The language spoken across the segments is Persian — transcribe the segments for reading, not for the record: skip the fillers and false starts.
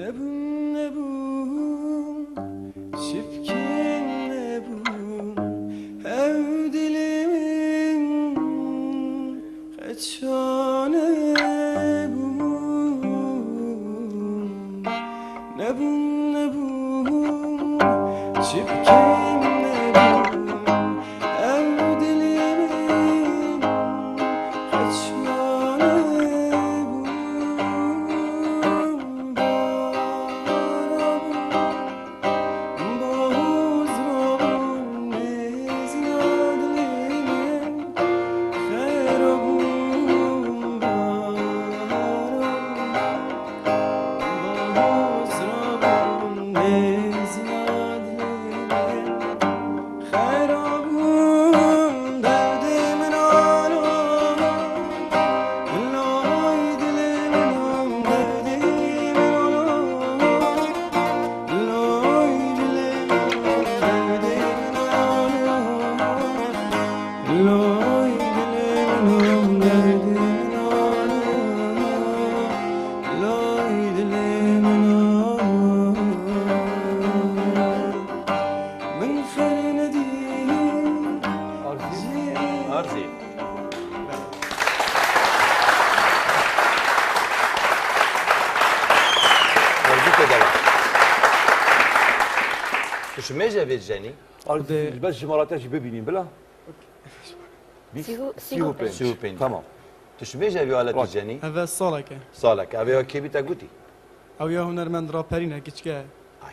نبون نبون çipkin nebun ev dilimin kaçane bun nebun nebun çipkin nebun ev dilimin kaçane Arzi. Tebrik ederim. تشميجة بالجاني بس جمراتاش ببينين بلا سيغوبين سيوبين تمام تشميجة بيوالة الجاني هذا صالك صالك أبي كيف تقولي او يا هنرمند رابرين كيتشكا أي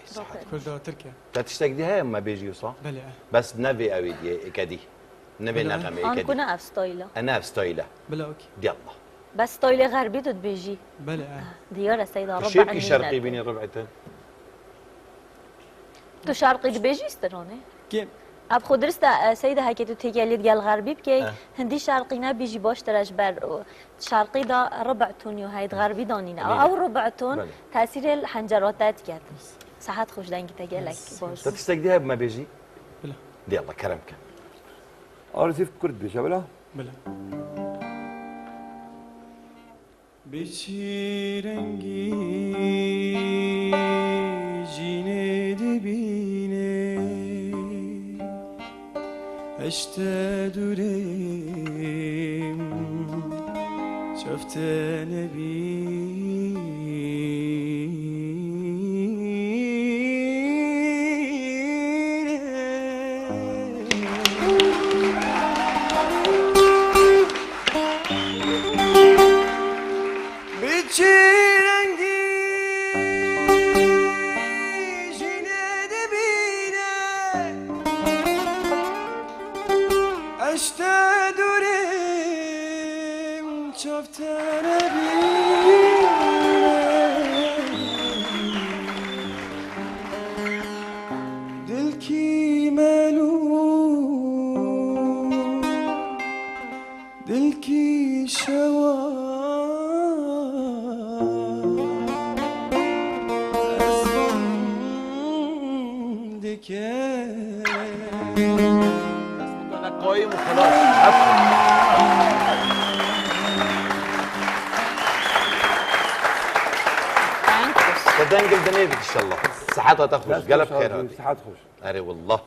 صح كل تركيا تشتاق دي هاي ما بيجي صح بلى بس نبي أوي دي كدي نبي نغمة أنا كدي كنا في ستايلة أنا في ستايلة بلى اوكي يلا بس ستايلة غربي تبيجي بلى ديارة سيدة ربع الشرقي شرقي بين الربعتين تو شرقي تبيجي استروني كيم اب خود درسته سيدة هاي تو تيجي قال غربي بكي هندي شرقي نبيجي باش ترش بر شرقي دا ربع تون هاي غربي دانينا او ربع تون تاثير الحنجرات كات صحات خوش دنگی تگلك باش تشتاق دي هاي ما بيجي بلى يلا كرمك عارف كرد بيجا بلا بلى بچی رنگی جینه دبینه اشته دوریم شفته اشته دوریم چفته دل کی ملون دل کی شوا از دکه أنا قايم وخلاص عفوا بدنا نقل دنيتك إن شاء الله صحتها تخرج قلب خير هذه صحات خوش أري والله